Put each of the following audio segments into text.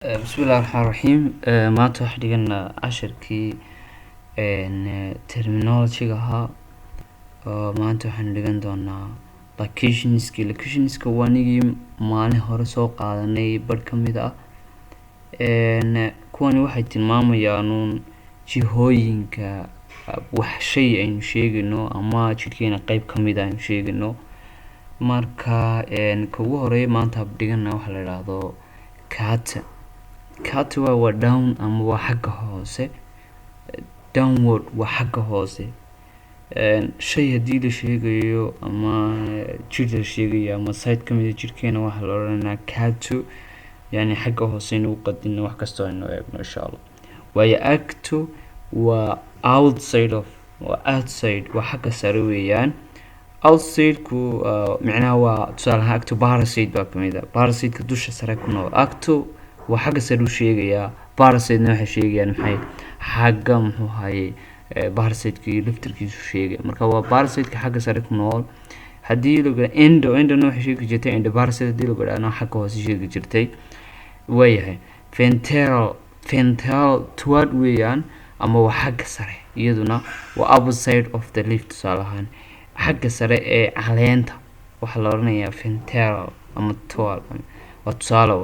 بسم الله الرحمن الرحيم maanta waxaan dhiganaa cashirkii terminology-ga ahaa oo maanta waxaan dhigan doonaa locationska wanigii maalin hore soo qaadanay bar ka mid ah kuwani waxay tilmaamayaan jihooyinka wax shay aynu sheegayno ama jidhkeena qayb ka mid ah aynu sheegayno marka ugu horeeya maanta dhigana waxa la yiraahdo cut waa down ama waa xagga hoose downward waa xagga hoose shay hadii la sheegayo ama jidh la sheegayo ama side ka mid ah jidhkeena waxa la oranayaa cut yani xagga hoose inuu qadino wax kasto aynu eegno insha Allah waayo acto waa outside waa xagga sare weeyaan outside ku macnaha waa tusaalaha acto parasite baa kamid ah parasite dusha sare ku nool acto waa xagga sare u sheegaya parasite waxay sheegayaan maxay xagga muxuu haye parasite laftirkiisu sheegay marka waa parasite xagga sare ku nool hadii laga endo waxay sheegi jirtay endo parasite hadii laga dhaano xagga hoose sheegi jirtay waayahay ventral toward weeyaan ama waa xagga sare iyaduna waa opposite of the leaf tusaalahan xagga sare ee caleenta waxa la oranayaa ventral ama toward waa tusaale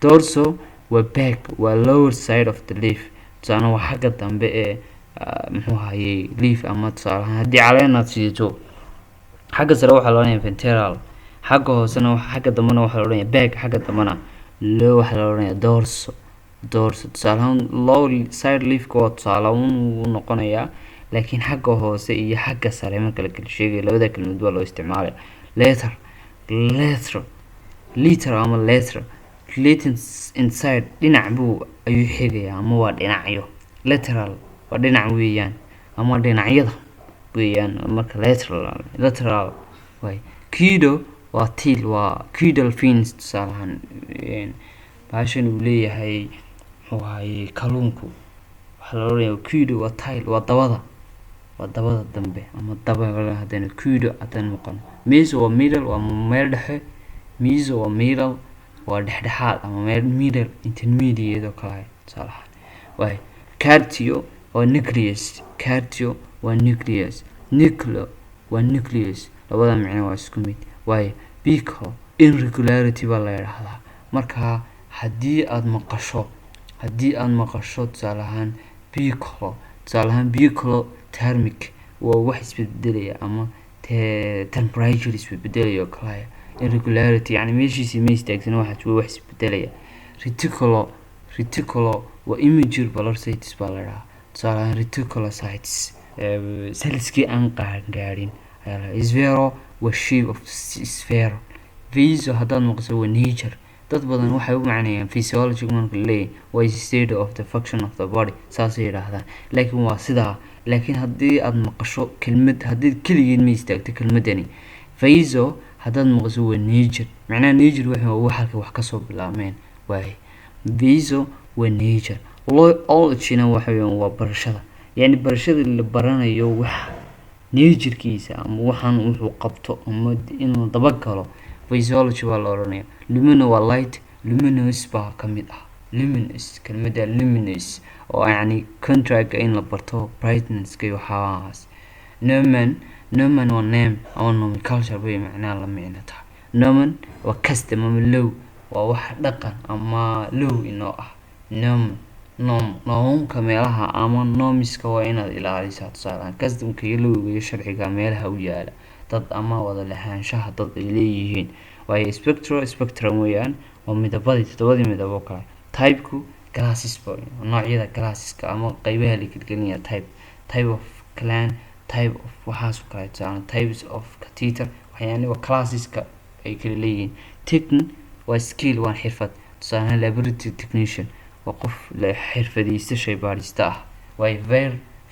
dorso waa back waa lower side of the leaf tusaale waa xagga dambe ee muxuu haye leaf ama tusaale hadii caleena siito xagga sare waxa la oranayaa ventral xagga hoosena xagga dambena waxa la oranayaa back xagga dambena low waxa la oranayaa dorso tusaale lower side leaf ko tusaale uu noqonayaa laakiin xagga hoose iyo xagga sare marka la kala sheegay labada kelmad waa loo isticmaalay letter ama letter inside dhinac buu ayuu xigayaa ama waa dhinacyo lateral waa dhinac weeyaan ama dhinacyada weeyaan marka lateral way kido waa til waa caudal fins tusaalahan baashan uu leeyahay muxuu haye kalluunku waxa la oranayaa kido waa tail waa dabada dambe ama dabada hadana kido adan maqan meso waa middle waa meel dhexe miso waa middle waa dhexdhexaad ama meel middle intermediate oo kale salaha way cartio waa nucleus nucleo waa nucleus labada macno waa isku mid way pico irregularity baa la yiraahdaa marka hadii aad maqasho salahan pico thermic waa wax isbeddelaya ama temperature isbeddelaya kale irregularity yani meeshiisa ma istaagsan wax isbeddelaya reticulo waa immature velocities baa la yiraahdaa tusaale reticulocytes cellski aan gaarin sphere waa shape of sphere viso hadaan maqso waa nature dad badan waxay u macneeyaan physiology marka leeyahay waa state of the function of the body saas ay yiraahdaan laakiin waa sida laakiin hadii aad maqasho kelmad hadii kaligeed ma istaagto kelmadani viso hadaan maqso waa nature macnaha nature waxa wax ka soo bilaabmeen way viso waa nature ologyna waa barashada yani barashada la baranayo wax nature-kiisa ama waxan wuxuu qabto ama inuu daba galo physiology waa la oranayaa lumina waa light luminous baa kamid ah kelmadda luminous oo yani contract in la barto brightness iyo waxaas nomen waa name ama nomenclature way macnaha la micnata nomen waa custom ama law waa wax dhaqan ama law inoo ah noomka meelaha ama nomiska waa inaad ilaalisaa tusaale customka iyo lawga iyo sharciga meelaha u yaala dad ama wada lahaanshaha dad ay leeyihiin waayo spectrum weeyaan oo midabadii midabo kale type-ku glasses noocyada glasseska ama qaybaha la kala type of clan type of waxaas kale types of catheter waxyaani waa classeska ay kala leeyihiin technique waa skill waa xirfad tusaale laboratory technician waa qof la xirfadeysta shay baarista ah way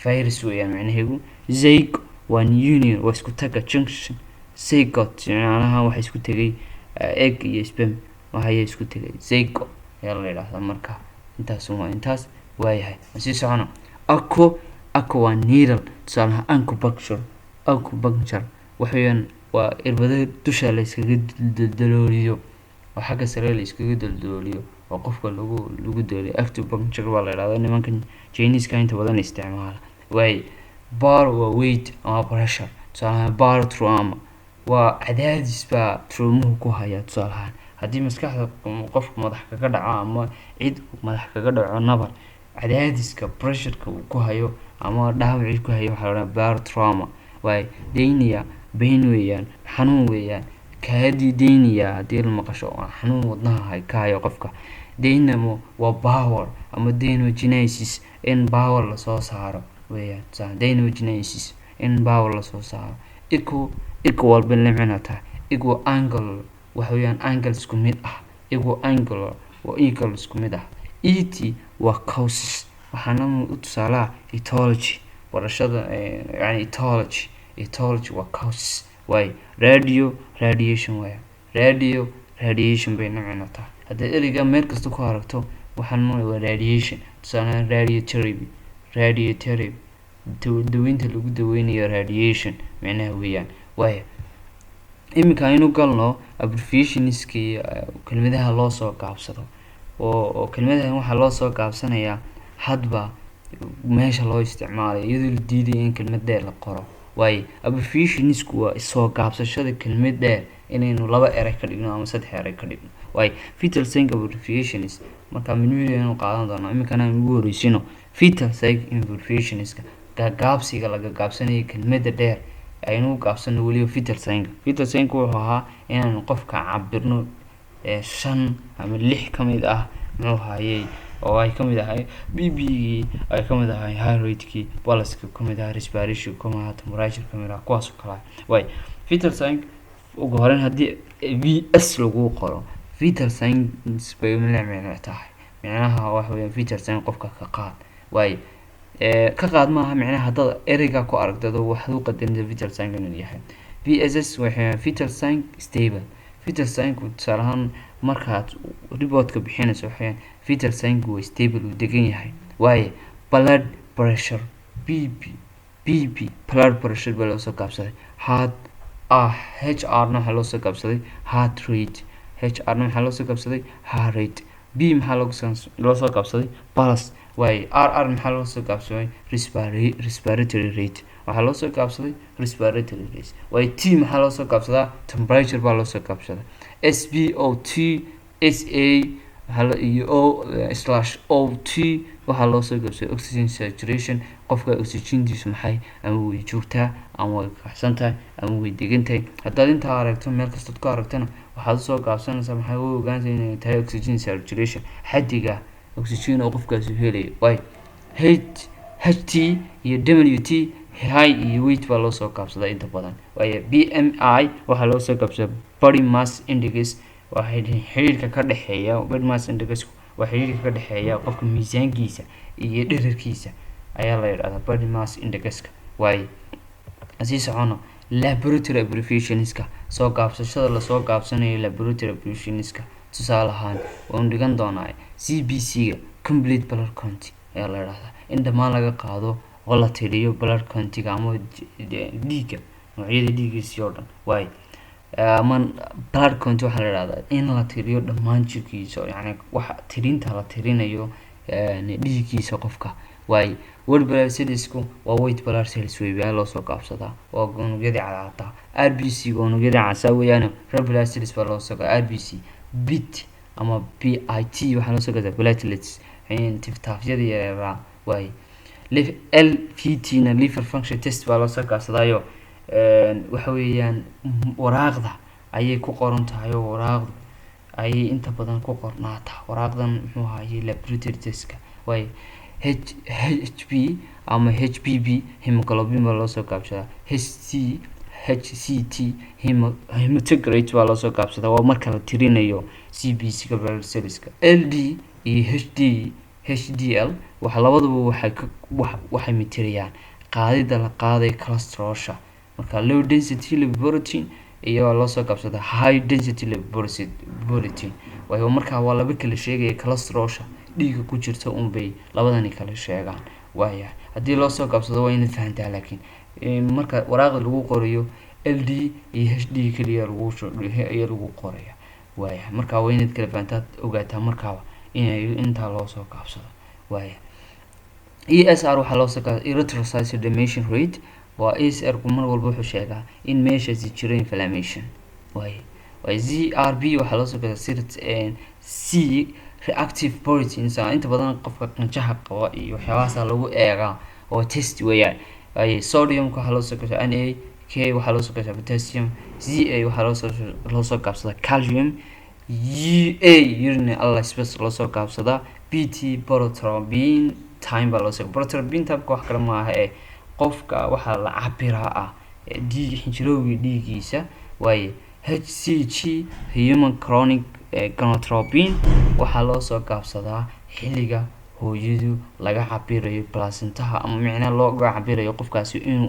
virus weeyaan macnaheedu zyg waa union waa isku taga junction zygote macnaha waxa isku tagay egg iyo sperm waxay isku tagay zygo ayaa la yiraahdaa marka intaas waayahay si socono ako waa needle tusaale acupuncture waxayaan waa irbada dusha la iskaga dalooliyo oo xagga sare la iskaga dalooliyo oo qofka lagu doolay acupuncture baa la yidhahdaa nimankan Chinese-ka inta badan isticmaala. Way bar waa weight ama pressure, tusaale bar trauma waa cadaadis baa traumuhu ku haya. Tusaale ahaan haddii maskaxda qofka madax kaga dhaco ama cid madax kaga dhaco nabar, cadaadiska pressureka uu ku hayo ama dhaawacii ku hayo waxaa la bar trauma. Way dynia pain weeyaan, xanuun weeyaan. Dynia haddii la maqasho xanuun wadnaha ka hayo qofka. Dynamo waa power ama dynamogenesis, in power lasoo saaro weeyaan. Dynamogenesis in power lasoo saaro. Equal bilmicnata equal angle waxa weeyaan angle isku mid ah. Equal angle waa equal isku mid ah. Et waa causes, waxaana u tusaalaha etiology barashada yani etiology waa causes. Way radiation bay noqonataa. haddii ereyga meel kasta ku aragto waxaan waa radiation. tusaale radiotherapy daweynta lagu daweynayo radiation macnaha weeyaan. Way iminka aynu galno abbreviationska iyo kelmadaha loo soo gaabsado oo kelmadahan waxaa loo soo gaabsanayaa hadba meesha loo isticmaalayo iyadoo la diidayo in kelmad dheer la qoro. Way abbreviationsku waa soo gaabsashada kelmad dheer inaynu 2 eray ka dhigno ama 3 eray ka dhigno. Way fetal sign abbreviations marka minuuyaynu qaadan doonaa. iminkana aan ugu horeysino fetal sign abbreviationska gaabsiga laga gaabsanayo kelmadda dheer aynu gaabsano waliba fetal sign. Fetal sign wuxuu ahaa inaan qofka cabirno 5 ama 6 kamid ah muxuu hayay oo ay kamid ahay BB ay kamid ahay heart rate pulse kamid ah respiration kamid ah temperature kamid ah kuwaas kala. Way fetal sign ugu horeyn haddii VS lagu qoro fetal sign bay tahay macnaha waxa weeye fetal sign qofka ka qaad. Way ka qaad maaha macnaha hadda ereyga ku aragtado waxa uu qadarinta fetal sign inuu yahay. VSS waxa fetal sign stable. Fetal sign ku tusaalahan markaad report-ka bixinayso waxay fetal sign waa stable uu degan yahay. Way blood pressure BP blood pressure baa loo soo gaabsaday. Heart HR na waxa loo soo gaabsaday heart rate. HR na waxa loo soo gaabsaday heart rate. B maxaa loo soo gaabsaday pulse. Way RR maxaa loo soo gaabsaday respiratory rate. waxaa loo soo gaabsaday respiratory rate. Way T maxaa loo soo gaabsadaa temperature baa loo soo gaabsadaa. SpO2 SA iyo O/OT waxaa loo soo gaabsaday oxygen saturation. qofka oxygen-diisu maxay ama way joogtaa ama way kacsan tahay ama way degan tahay. haddaad intaa aragto meel kasta ku aragtana waxaad soo gaabsanaysaa maxay u ogaanaysaa inay tahay oxygen saturation xaddiga oxygen oo qofkaasi helayo. Way HT iyo WT high iyo weight baa loo soo gaabsadaa inta badan. Way BMI waxaa loo soo gaabsadaa body mass index. waxay xiriirka ka dhaxeeya body mass index waa xiriirka ka dhaxeeya qofka miisaankiisa iyo dhererkiisa ayaa la yiraahdaa body mass index. Way asii socono laboratory abbreviationska soo gaabsashada la soo gaabsanayo laboratory abbreviationska tusaale ahaan waan dhigan doonaa CBC ga complete blood count ayaa la yiraahdaa in dhammaan laga qaado oo la tiriyo blood count-ga ama dhiigga noocyada dhiiggiisa oo dhan. Way blood count waxaa la yiraahdaa in la tiriyo dhammaan jirkiisa yani waxa tirinta la tirinayo dhiiggiisa qofka. Way red blood cellsku waa white blood cells weeyaan loo soo gaabsadaa waa unugyada cadcad. RBC waa unugyada cas weeyaan red blood cells baa loo soo gaabsadaa. RBC bit ama PIT waxaa loo soo gaabsadaa platelets tiftaafyada yaryar. Way LFT na liver function test baa loo soo gaabsadaayo waxa weeyaan waraaqda ayay ku qoran tahay oo waraaqdu ayay inta badan ku qornaataa. waraaqdan muxuu ahaayay laboratory test-ka. Way HB ama HBB hemoglobin baa loo soo gaabsadaa. HCT hematocrit baa loo soo gaabsadaa waa marka la tirinayo CBC-ga blood cells-ka. LD iyo HDL waxa labaduba waxay mitiriyaan qaadida la qaaday cholesterol-sha marka low density lipoprotein iyo loo soo gaabsadaa high density lipoprotein. way marka waa laba kala sheegay cholesterol-sha dhiigga ku jirta bay labadani kala sheegaan. way haddii loo soo gaabsado waa in fahantaa laakiin marka waraaqda lagu qorayo LD iyo HD kaliya lagu qorayo. way marka waa in kala fahantaa ogaataa markaa inay intaa loo soo gaabsado. Waaya ESR waxaa loo soo gaabsadaa erythrocyte sedimation rate. waa ESR mar walba wuxuu sheegaa in meeshaasi jiro inflammation. waaya ZRB waxaa loo soo gaabsadaa C reactive proteins inta badan qofka qanjaha qaba iyo waxyaabahaas lagu eegaa oo test weeyaan. sodium waxaa loo soo gaabsadaa Na, K waxaa loo soo gaabsadaa potassium, Za waxaa loo soo gaabsadaa calcium, Ua urine space loo soo gaabsadaa, Pt prothrombin time baa loo soo prothrombin time wax kale maaha qofka waxaa la cabiraa xinjirowga dhiigiisa. waaye HCG human chronic gonadotropin waxaa loo soo gaabsadaa xilliga hooyadu laga cabirayo placentaha ama micnaha looga cabirayo qofkaasi inuu